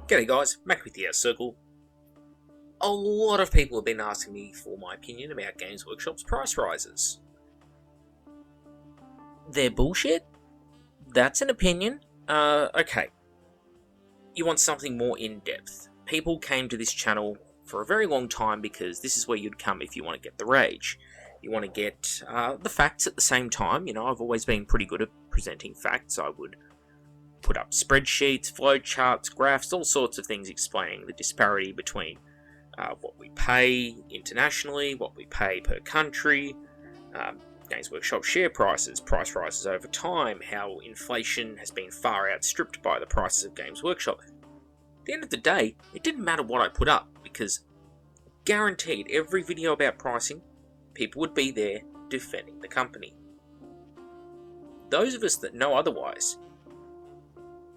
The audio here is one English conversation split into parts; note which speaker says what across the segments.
Speaker 1: G'day guys, Mac with the Outer Circle. A lot of people have been asking me for my opinion about Games Workshop's price rises. They're bullshit? That's an opinion. Okay. You want something more in-depth. People came to this channel for a very long time because this is where you'd come if you want to get the rage. You want to get the facts at the same time. You know, I've always been pretty good at presenting facts. I would put up spreadsheets, flowcharts, graphs, all sorts of things explaining the disparity between what we pay internationally, what we pay per country, Games Workshop share prices, price rises over time, how inflation has been far outstripped by the prices of Games Workshop. At the end of the day, it didn't matter what I put up, because guaranteed every video about pricing, people would be there defending the company. Those of us that know otherwise,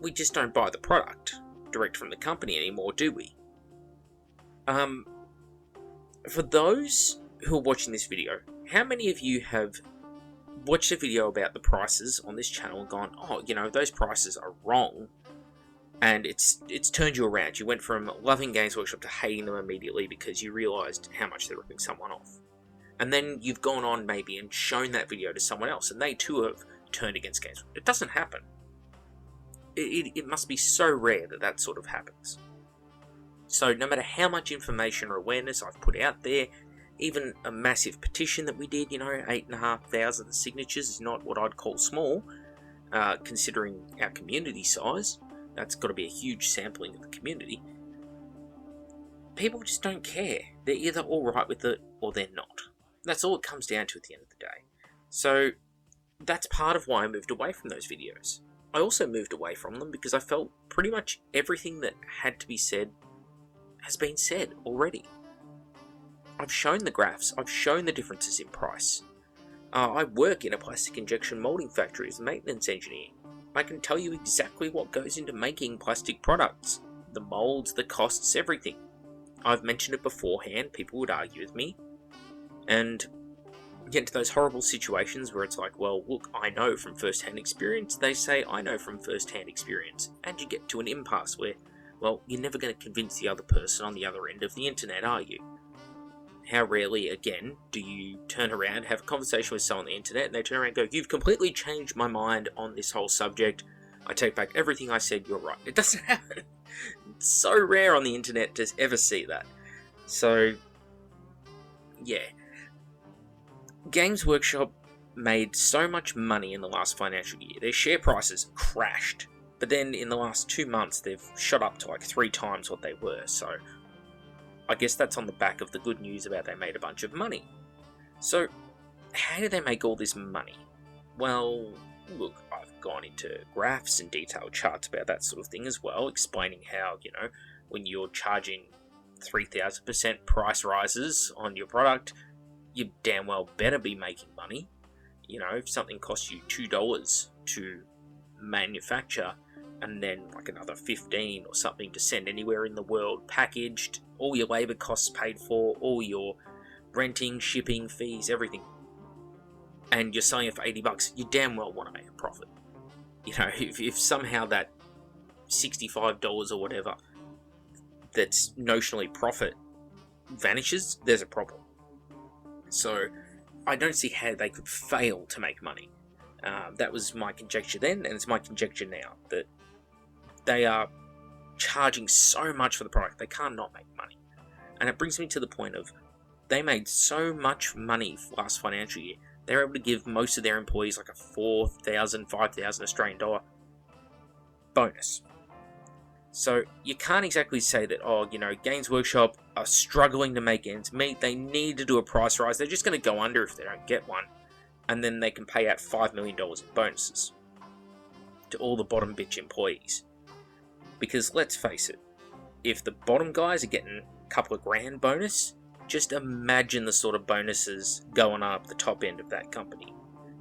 Speaker 1: we just don't buy the product direct from the company anymore, do we? For those who are watching this video, how many of you have watched a video about the prices on this channel and gone, oh, you know, those prices are wrong, and it's turned you around? You went from loving Games Workshop to hating them immediately because you realised how much they're ripping someone off. And then you've gone on maybe and shown that video to someone else, and they too have turned against Games Workshop. It doesn't happen. It must be so rare that that sort of happens. So no matter how much information or awareness I've put out there, even a massive petition that we did, you know, 8,500 signatures is not what I'd call small, considering our community size. That's got to be a huge sampling of the community. People just don't care. They're either alright with it or they're not. That's all it comes down to at the end of the day. So that's part of why I moved away from those videos. I also moved away from them because I felt pretty much everything that had to be said has been said already. I've shown the graphs, I've shown the differences in price. I work in a plastic injection moulding factory as a maintenance engineer. I can tell you exactly what goes into making plastic products. The moulds, the costs, everything. I've mentioned it beforehand, people would argue with me. And get into those horrible situations where it's like, well, look, I know from first-hand experience. They say, I know from first-hand experience. And you get to an impasse where, well, you're never going to convince the other person on the other end of the internet, are you? How rarely, again, do you turn around, have a conversation with someone on the internet, and they turn around and go, you've completely changed my mind on this whole subject. I take back everything I said, you're right. It doesn't happen. It's so rare on the internet to ever see that. So, yeah. Games Workshop made so much money in the last financial year. Their share prices crashed. But then in the last 2 months, they've shot up to like 3 times what they were. So I guess that's on the back of the good news about they made a bunch of money. So how did they make all this money? Well, look, I've gone into graphs and detailed charts about that sort of thing as well, explaining how, you know, when you're charging 3,000% price rises on your product, you damn well better be making money. You know, if something costs you $2 to manufacture, and then like another 15 or something to send anywhere in the world, packaged, all your labour costs paid for, all your renting, shipping, fees, everything, and you're selling it for $80, you damn well want to make a profit. You know, if somehow that $65 or whatever that's notionally profit vanishes, there's a problem. So I don't see how they could fail to make money. That was my conjecture then, and it's my conjecture now, that they are charging so much for the product, they can't not make money. And it brings me to the point of, they made so much money last financial year, they're able to give most of their employees like a 4,000, 5,000 Australian dollar bonus. So you can't exactly say that, oh, you know, Games Workshop are struggling to make ends meet, they need to do a price rise, they're just going to go under if they don't get one, and then they can pay out $5 million in bonuses to all the bottom bitch employees. Because let's face it, if the bottom guys are getting a couple of grand bonus, just imagine the sort of bonuses going up the top end of that company.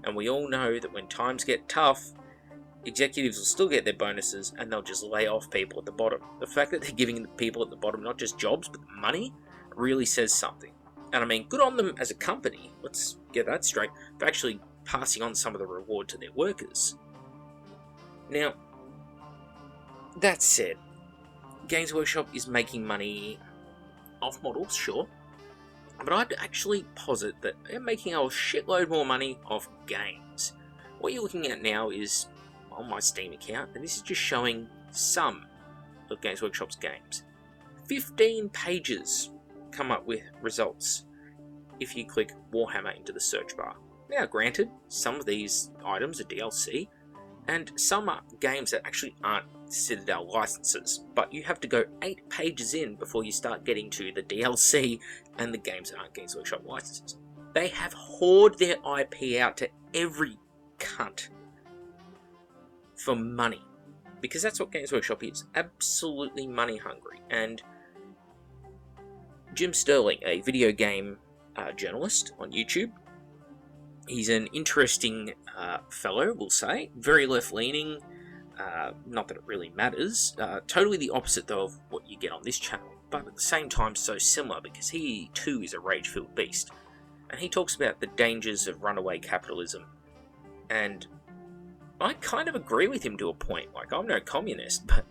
Speaker 1: And we all know that when times get tough, executives will still get their bonuses and they'll just lay off people at the bottom. The fact that they're giving the people at the bottom not just jobs but money really says something. And I mean, good on them as a company, let's get that straight, for actually passing on some of the reward to their workers. Now, that said, Games Workshop is making money off models, sure, but I'd actually posit that they're making a shitload more money off games. What you're looking at now is on my Steam account, and this is just showing some of Games Workshop's games. 15 pages come up with results if you click Warhammer into the search bar. Now, granted, some of these items are DLC, and some are games that actually aren't Citadel licenses, but you have to go 8 pages in before you start getting to the DLC and the games that aren't Games Workshop licenses. They have hoarded their IP out to every cunt for money, because that's what Games Workshop is, absolutely money hungry. And Jim Sterling, a video game journalist on YouTube, he's an interesting fellow, we'll say, very left-leaning, not that it really matters, totally the opposite though of what you get on this channel, but at the same time so similar, because he too is a rage-filled beast, and he talks about the dangers of runaway capitalism, and I kind of agree with him to a point. Like, I'm no communist, but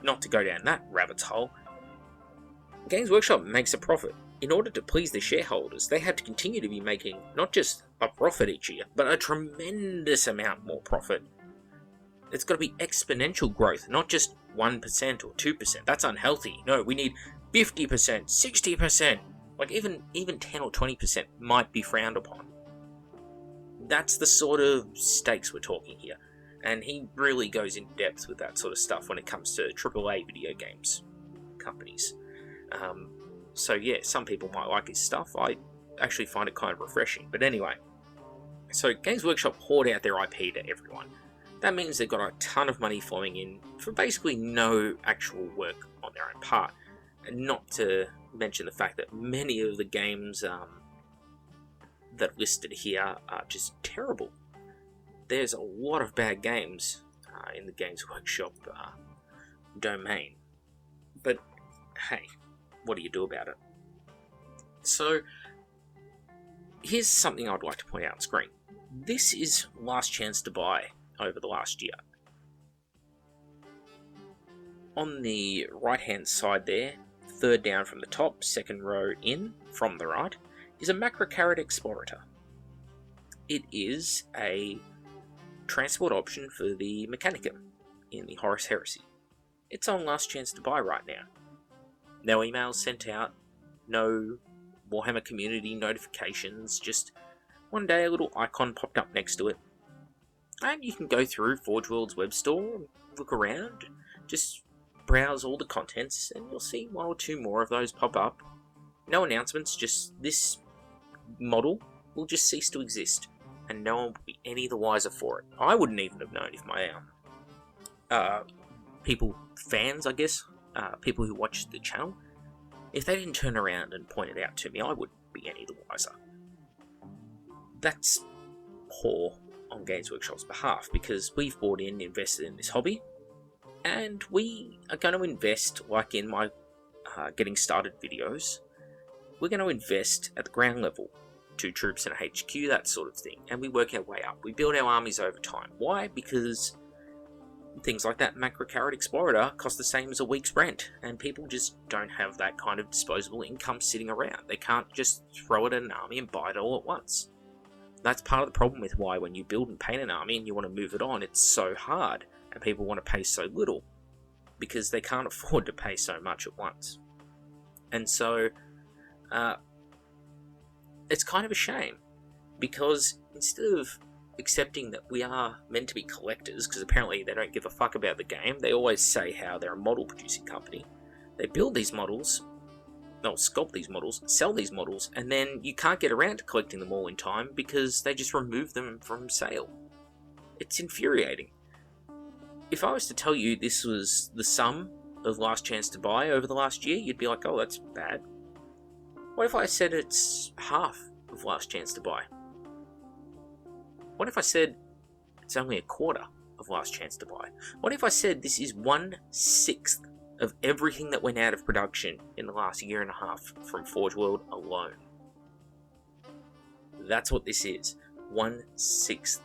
Speaker 1: not to go down that rabbit's hole. Games Workshop makes a profit. In order to please the shareholders, they have to continue to be making not just a profit each year, but a tremendous amount more profit. It's got to be exponential growth, not just 1% or 2%. That's unhealthy. No, we need 50%, 60%. Like, even 10 or 20% might be frowned upon. That's the sort of stakes we're talking here. And he really goes in depth with that sort of stuff when it comes to AAA video games companies. So yeah, some people might like his stuff. I actually find it kind of refreshing. But anyway, so Games Workshop hoard out their IP to everyone. That means they've got a ton of money flowing in for basically no actual work on their own part. And not to mention the fact that many of the games that are listed here are just terrible. There's a lot of bad games in the Games Workshop domain. But hey, what do you do about it? So, here's something I'd like to point out on screen. This is Last Chance to Buy over the last year. On the right hand side there, third down from the top, second row in from the right, is a Macrocarad Explorator. It is a transport option for the Mechanicum in the Horus Heresy. It's on Last Chance to Buy right now. No emails sent out, no Warhammer community notifications, just one day a little icon popped up next to it. And you can go through Forge World's web store, look around, just browse all the contents, and you'll see one or two more of those pop up. No announcements, just this model will just cease to exist, and no one will be any the wiser for it. I wouldn't even have known if my fans, I guess, people who watch the channel, if they didn't turn around and point it out to me, I wouldn't be any the wiser. That's poor on Games Workshop's behalf, because we've bought in, invested in this hobby, and we are going to invest, like in my getting started videos, we're going to invest at the ground level, 2 troops and a HQ, that sort of thing, and we work our way up. We build our armies over time. Why? Because things like that Macrocarad Explorator cost the same as a week's rent, and people just don't have that kind of disposable income sitting around. They can't just throw it at an army and buy it all at once. That's part of the problem with why when you build and paint an army and you want to move it on, it's so hard, and people want to pay so little, because they can't afford to pay so much at once. And so, it's kind of a shame, because instead of accepting that we are meant to be collectors, because apparently they don't give a fuck about the game, they always say how they're a model producing company. They build these models, they'll sculpt these models, sell these models, and then you can't get around to collecting them all in time because they just remove them from sale. It's infuriating. If I was to tell you this was the sum of Last Chance to Buy over the last year, you'd be like, oh, that's bad. What if I said it's half of Last Chance to Buy? What if I said it's only a quarter of Last Chance to Buy? What if I said this is 1/6 of everything that went out of production in the last year and a half from Forge World alone? That's what this is. 1/6.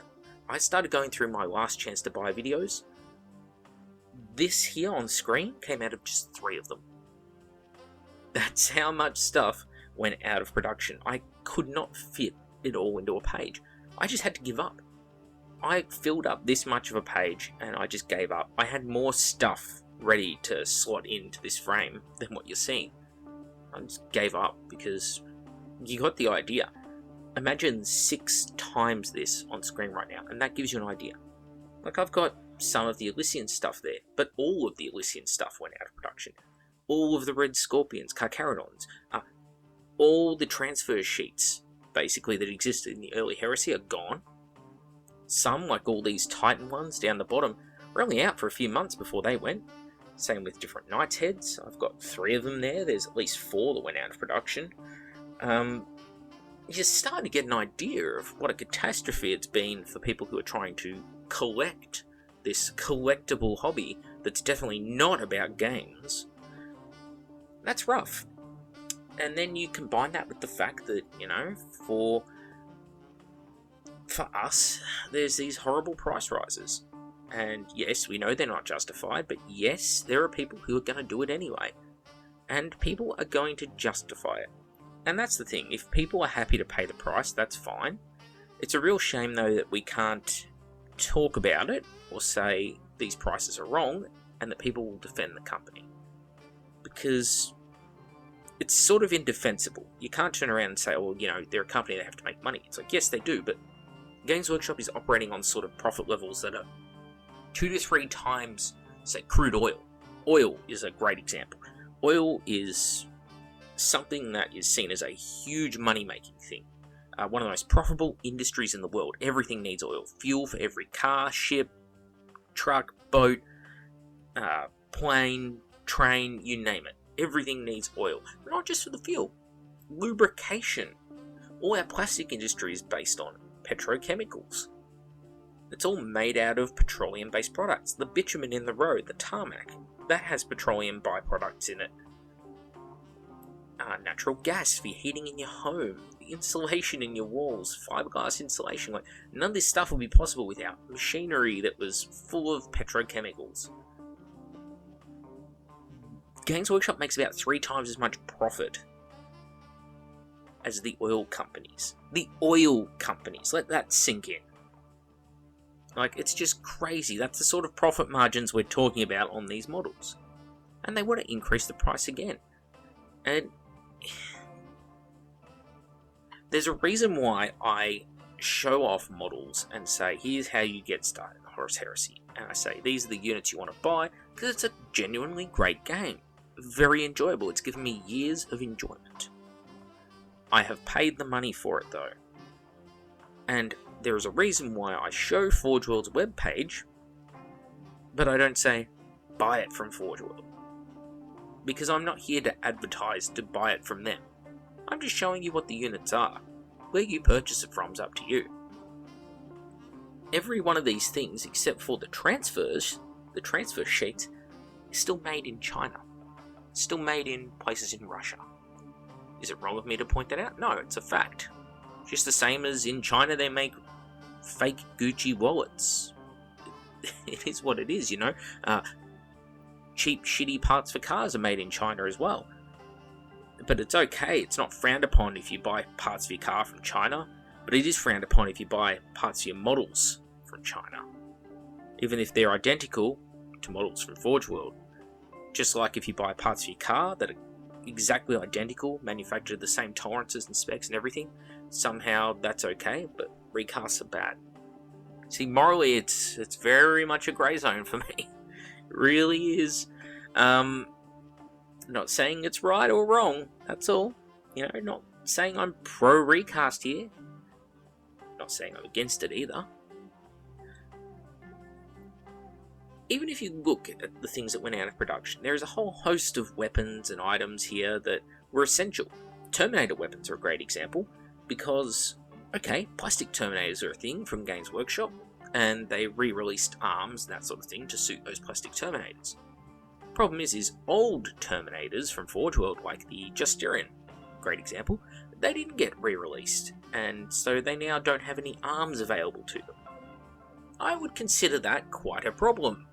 Speaker 1: I started going through my Last Chance to Buy videos This here on screen came out of just 3 of them. That's how much stuff went out of production. I could not fit it all into a page. I just had to give up. I filled up this much of a page and I just gave up. I had more stuff ready to slot into this frame than what you're seeing. I just gave up because you got the idea. Imagine 6 times this on screen right now, and that gives you an idea. Like, I've got some of the Elysian stuff there, but all of the Elysian stuff went out of production. All of the Red Scorpions, Carcharodons, all the transfer sheets, basically, that existed in the early Heresy are gone. Some, like all these Titan ones down the bottom, were only out for a few months before they went. Same with different Knights heads. I've got 3 of them there. There's at least 4 that went out of production. You're starting to get an idea of what a catastrophe it's been for people who are trying to collect this collectible hobby that's definitely not about games. That's rough. And then you combine that with the fact that, for us, there's these horrible price rises. And yes, we know they're not justified, but yes, there are people who are going to do it anyway. And people are going to justify it. And that's the thing, if people are happy to pay the price, that's fine. It's a real shame, though, that we can't talk about it or say these prices are wrong and that people will defend the company. Because it's sort of indefensible. You can't turn around and say, well, they're a company, they have to make money. It's like, yes, they do, but Games Workshop is operating on sort of profit levels that are 2 to 3 times, say, crude oil. Oil is a great example. Oil is something that is seen as a huge money-making thing. One of the most profitable industries in the world. Everything needs oil. Fuel for every car, ship, truck, boat, plane, train, you name it. Everything needs oil. But not just for the fuel. Lubrication. All our plastic industry is based on petrochemicals. It's all made out of petroleum-based products. The bitumen in the road, the tarmac, that has petroleum byproducts in it. Natural gas for your heating in your home, the insulation in your walls, fiberglass insulation. None of this stuff would be possible without machinery that was full of petrochemicals. Games Workshop makes about 3 times as much profit as the oil companies. The oil companies, let that sink in. It's just crazy. That's the sort of profit margins we're talking about on these models. And they want to increase the price again. And there's a reason why I show off models and say, here's how you get started in Horus Heresy. And I say, these are the units you want to buy, because it's a genuinely great game. Very enjoyable. It's given me years of enjoyment. I have paid the money for it, though. And there is a reason why I show Forge World's webpage, but I don't say, buy it from Forge World. Because I'm not here to advertise to buy it from them. I'm just showing you what the units are. Where you purchase it from is up to you. Every one of these things, except for the transfer sheets, is still made in China. Still made in places in Russia. Is it wrong of me to point that out? No, it's a fact. Just the same as in China they make fake Gucci wallets. It is what it is, Cheap, shitty parts for cars are made in China as well. But it's okay, it's not frowned upon if you buy parts for your car from China, but it is frowned upon if you buy parts for your models from China. Even if they're identical to models from Forge World. Just like if you buy parts for your car that are exactly identical, manufactured the same tolerances and specs and everything, somehow that's okay, but recasts are bad. See, morally, it's very much a grey zone for me. It really is. Not saying it's right or wrong, that's all. Not saying I'm pro recast here. Not saying I'm against it either. Even if you look at the things that went out of production, there is a whole host of weapons and items here that were essential. Terminator weapons are a great example, because, plastic Terminators are a thing from Games Workshop, and they re-released arms and that sort of thing to suit those plastic Terminators. Problem is old Terminators from Forge World, like the Justinian, great example, they didn't get re-released, and so they now don't have any arms available to them. I would consider that quite a problem.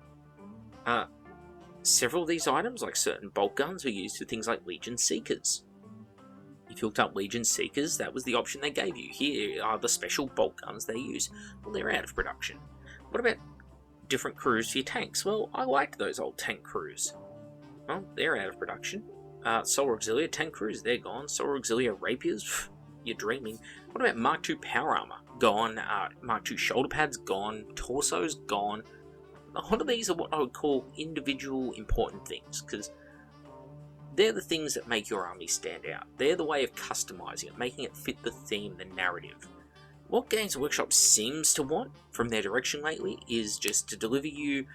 Speaker 1: several of these items, like certain bolt guns, were used for things like Legion Seekers. If you looked up Legion Seekers, that was the option they gave you. Here are the special bolt guns they use. Well, they're out of production. What about different crews for your tanks? Well, I liked those old tank crews. Well, they're out of production. Solar Auxilia tank crews, they're gone. Solar Auxilia rapiers, you're dreaming. What about Mark II power armor? Gone. Mark II shoulder pads, gone. Torsos, gone. A lot of these are what I would call individual important things, because they're the things that make your army stand out. They're the way of customizing it, making it fit the theme, the narrative. What Games Workshop seems to want from their direction lately is just to deliver you.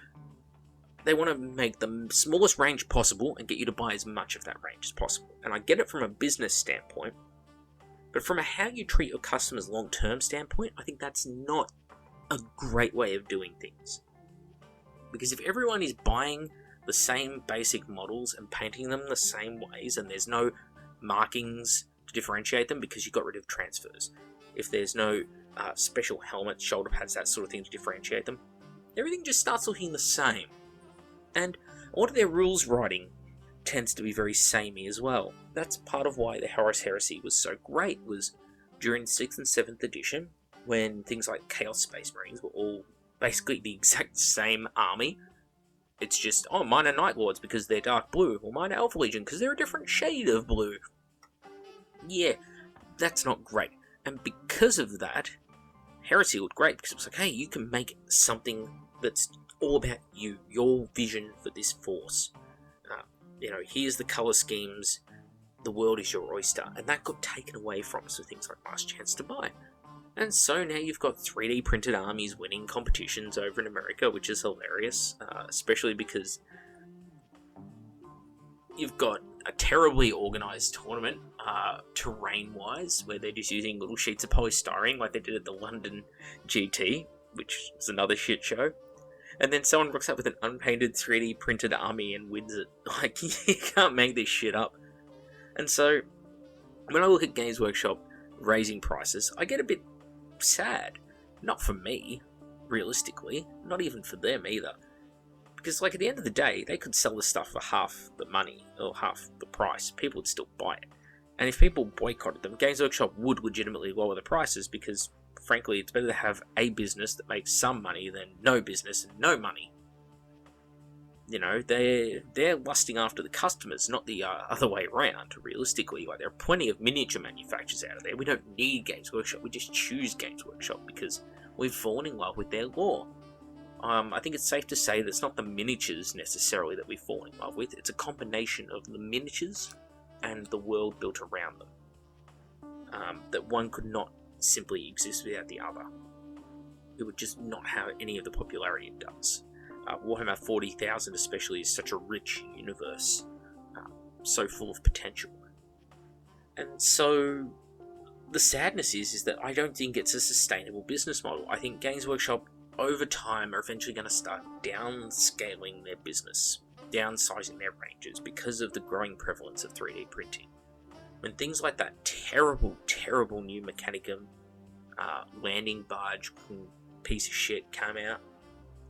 Speaker 1: They want to make the smallest range possible and get you to buy as much of that range as possible. And I get it from a business standpoint, but from a how you treat your customers long-term standpoint, I think that's not a great way of doing things. Because if everyone is buying the same basic models and painting them the same ways, and there's no markings to differentiate them because you got rid of transfers, if there's no special helmets, shoulder pads, that sort of thing to differentiate them, everything just starts looking the same. And a lot of their rules writing tends to be very samey as well. That's part of why the Horus Heresy was so great, was during 6th and 7th edition, when things like Chaos Space Marines were all basically the exact same army. It's just, oh, mine are Night Lords because they're dark blue, or mine are Alpha Legion because they're a different shade of blue. Yeah, that's not great. And because of that, Heresy looked great, because it was like, hey, you can make something that's all about you, your vision for this force. Here's the colour schemes, the world is your oyster, and that got taken away from us with things like Last Chance to Buy. And so now you've got 3D printed armies winning competitions over in America, which is hilarious, especially because you've got a terribly organised tournament, terrain-wise, where they're just using little sheets of polystyrene like they did at the London GT, which is another shit show. And then someone rocks up with an unpainted 3D printed army and wins it. Like, you can't make this shit up. And so, when I look at Games Workshop raising prices, I get a bit sad. Not for me, realistically. Not even for them either. Because, like, at the end of the day, they could sell this stuff for half the money, or half the price. People would still buy it. And if people boycotted them, Games Workshop would legitimately lower the prices, because frankly, it's better to have a business that makes some money than no business and no money. They're lusting after the customers, not the other way around, realistically. Like, there are plenty of miniature manufacturers out there. We don't need Games Workshop, we just choose Games Workshop because we've fallen in love with their lore. I think it's safe to say that it's not the miniatures necessarily that we fall in love with, it's a combination of the miniatures and the world built around them. That one could not simply exist without the other. It would just not have any of the popularity it does. Warhammer 40,000 especially is such a rich universe, so full of potential. And so the sadness is that I don't think it's a sustainable business model. I think Games Workshop over time are eventually going to start downscaling their business, downsizing their ranges because of the growing prevalence of 3D printing. When things like that terrible, terrible new Mechanicum landing barge piece of shit came out,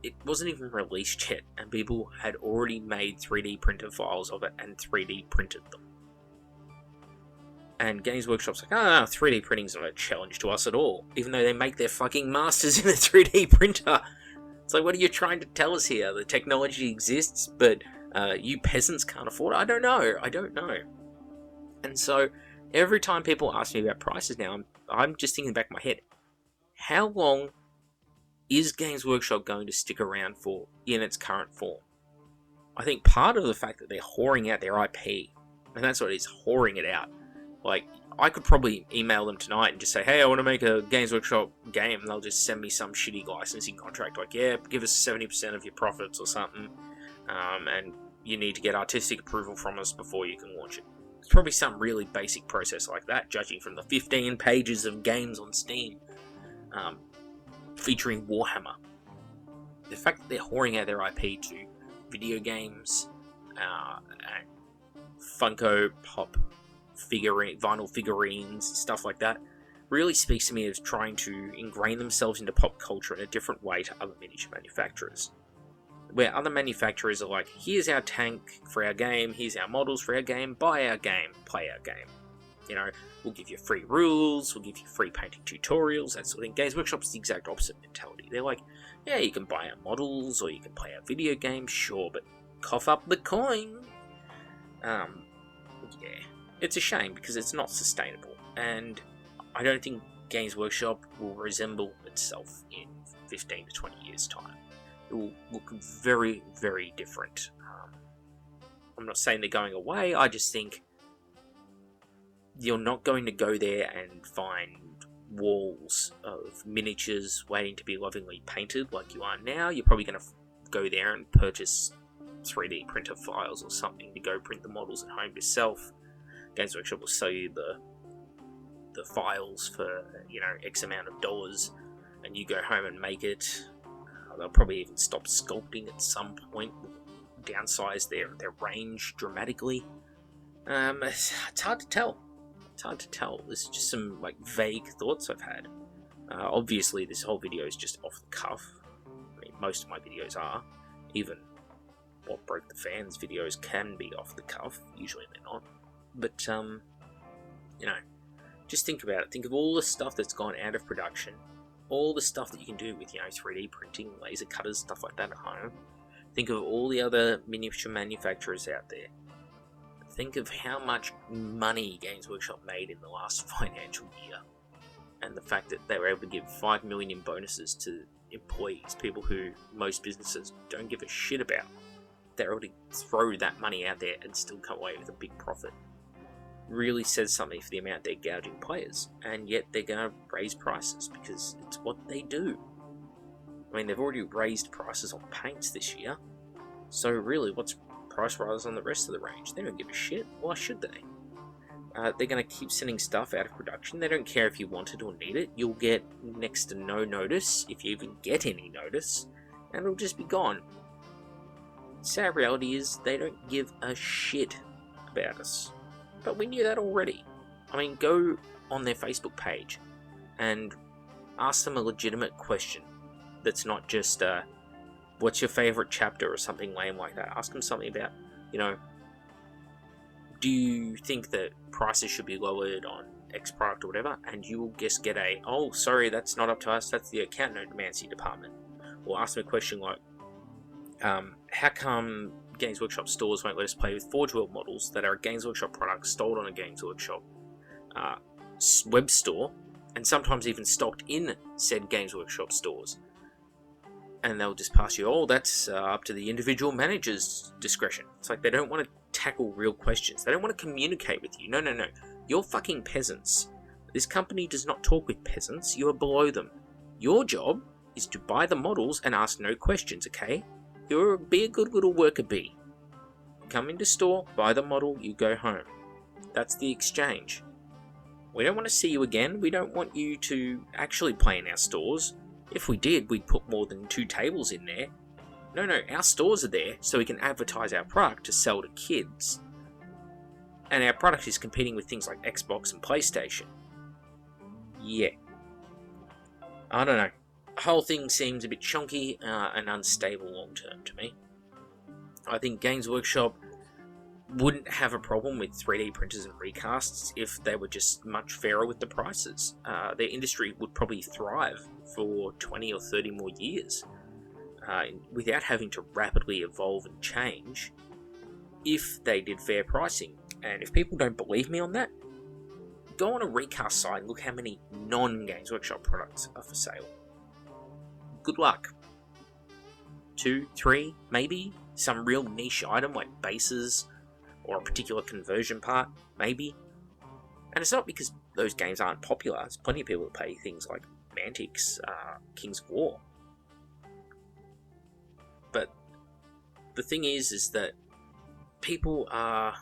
Speaker 1: it wasn't even released yet, and people had already made 3D printer files of it and 3D printed them. And Games Workshop's like, 3D printing's not a challenge to us at all, even though they make their fucking masters in a 3D printer. It's like, what are you trying to tell us here? The technology exists, but you peasants can't afford it? I don't know. And so, every time people ask me about prices now, I'm just thinking back in my head, how long is Games Workshop going to stick around for in its current form? I think part of the fact that they're whoring out their IP, and that's what it is, whoring it out. Like, I could probably email them tonight and just say, hey, I want to make a Games Workshop game, and they'll just send me some shitty licensing contract, like, yeah, give us 70% of your profits or something, and you need to get artistic approval from us before you can launch it. It's probably some really basic process like that, judging from the 15 pages of games on Steam featuring Warhammer. The fact that they're whoring out their IP to video games and Funko Pop vinyl figurines, stuff like that, really speaks to me as trying to ingrain themselves into pop culture in a different way to other miniature manufacturers. Where other manufacturers are like, here's our tank for our game, here's our models for our game, buy our game, play our game. You know, we'll give you free rules, we'll give you free painting tutorials, that sort of thing. Games Workshop's the exact opposite mentality. They're like, yeah, you can buy our models, or you can play our video games, sure, but cough up the coin. Yeah, it's a shame because it's not sustainable, and I don't think Games Workshop will resemble itself in 15 to 20 years' time. It will look very, very different. I'm not saying they're going away, I just think you're not going to go there and find walls of miniatures waiting to be lovingly painted like you are now. You're probably going to go there and purchase 3D printer files or something to go print the models at home yourself. Games Workshop will sell you the files for, you know, X amount of dollars, and you go home and make it. They'll probably even stop sculpting at some point, downsize their range dramatically. It's hard to tell. It's hard to tell. This is just some like vague thoughts I've had. Obviously, this whole video is just off the cuff. I mean, most of my videos are. Even What Broke the Fans videos can be off the cuff. Usually they're not. But, you know, just think about it. Think of all the stuff that's gone out of production. All the stuff that you can do with, you know, 3D printing, laser cutters, stuff like that at home. Think of all the other miniature manufacturers out there. Think of how much money Games Workshop made in the last financial year. And the fact that they were able to give 5 million in bonuses to employees, people who most businesses don't give a shit about. They're able to throw that money out there and still come away with a big profit. Really says something for the amount they're gouging players, and yet they're going to raise prices because it's what they do. I mean, they've already raised prices on paints this year, so really, what's price rise on the rest of the range? They don't give a shit. Why should they? They're going to keep sending stuff out of production. They don't care if you want it or need it. You'll get next to no notice, if you even get any notice, and it'll just be gone. Sad reality is, they don't give a shit about us. But we knew that already. I mean, go on their Facebook page and ask them a legitimate question that's not just, what's your favourite chapter or something lame like that. Ask them something about, you know, do you think that prices should be lowered on X product or whatever? And you will just get a, oh, sorry, that's not up to us, that's the account nomancy department. Or ask them a question like, how come Games Workshop stores won't let us play with Forge World models that are a Games Workshop product sold on a Games Workshop web store, and sometimes even stocked in said Games Workshop stores? And they'll just pass you, oh, that's up to the individual manager's discretion. It's like they don't want to tackle real questions. They don't want to communicate with you. No. You're fucking peasants. This company does not talk with peasants. You are below them. Your job is to buy the models and ask no questions, okay? Be a good little worker bee. Come into store, buy the model, you go home. That's the exchange. We don't want to see you again. We don't want you to actually play in our stores. If we did, we'd put more than 2 tables in there. No, our stores are there so we can advertise our product to sell to kids. And our product is competing with things like Xbox and PlayStation. Yeah. I don't know. The whole thing seems a bit chunky and unstable long term to me. I think Games Workshop wouldn't have a problem with 3D printers and recasts if they were just much fairer with the prices. Their industry would probably thrive for 20 or 30 more years without having to rapidly evolve and change if they did fair pricing. And if people don't believe me on that, go on a recast site and look how many non-Games Workshop products are for sale. Good luck. 2, 3, maybe? Some real niche item like bases or a particular conversion part, maybe. And it's not because those games aren't popular. There's plenty of people that play things like Mantic's Kings of War. But the thing is that people are...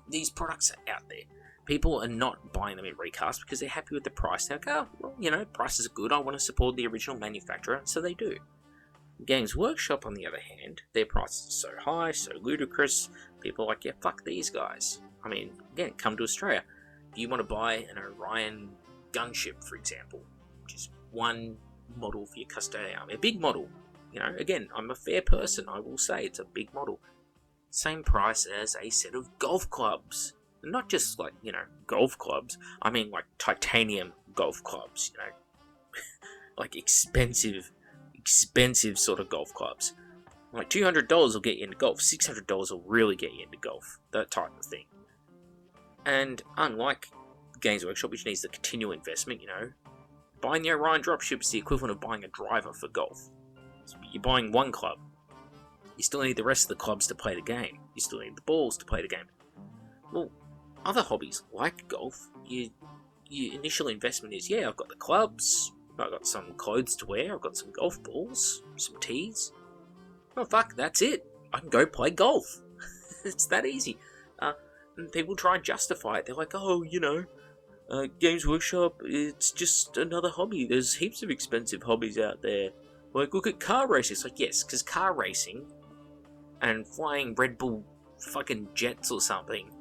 Speaker 1: These products are out there. People are not buying them in recast because they're happy with the price. They're like, oh, well, you know, prices are good. I want to support the original manufacturer, so they do. Games Workshop, on the other hand, their prices are so high, so ludicrous. People are like, yeah, fuck these guys. I mean, again, come to Australia. If you want to buy an Orion gunship, for example, which is one model for your Custodian army, a big model, You know, again, I'm a fair person. I will say it's a big model. Same price as a set of golf clubs. Not just like, you know, golf clubs. I mean like titanium golf clubs, you know. Like expensive sort of golf clubs. Like $200 will get you into golf. $600 will really get you into golf. That type of thing. And unlike Games Workshop, which needs the continual investment, you know, buying the Orion Dropship is the equivalent of buying a driver for golf. So you're buying one club. You still need the rest of the clubs to play the game. You still need the balls to play the game. Well, other hobbies like golf, your initial investment is, yeah, I've got the clubs, I've got some clothes to wear, I've got some golf balls, some tees. Oh fuck, that's it. I can go play golf. It's that easy. And people try and justify it. They're like, oh, you know, Games Workshop, it's just another hobby. There's heaps of expensive hobbies out there. Like, look at car racing. It's like, yes, because car racing and flying Red Bull fucking jets or something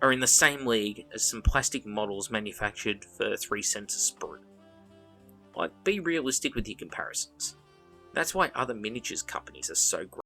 Speaker 1: are in the same league as some plastic models manufactured for 3 cents a sprue. Like, be realistic with your comparisons. That's why other miniatures companies are so great.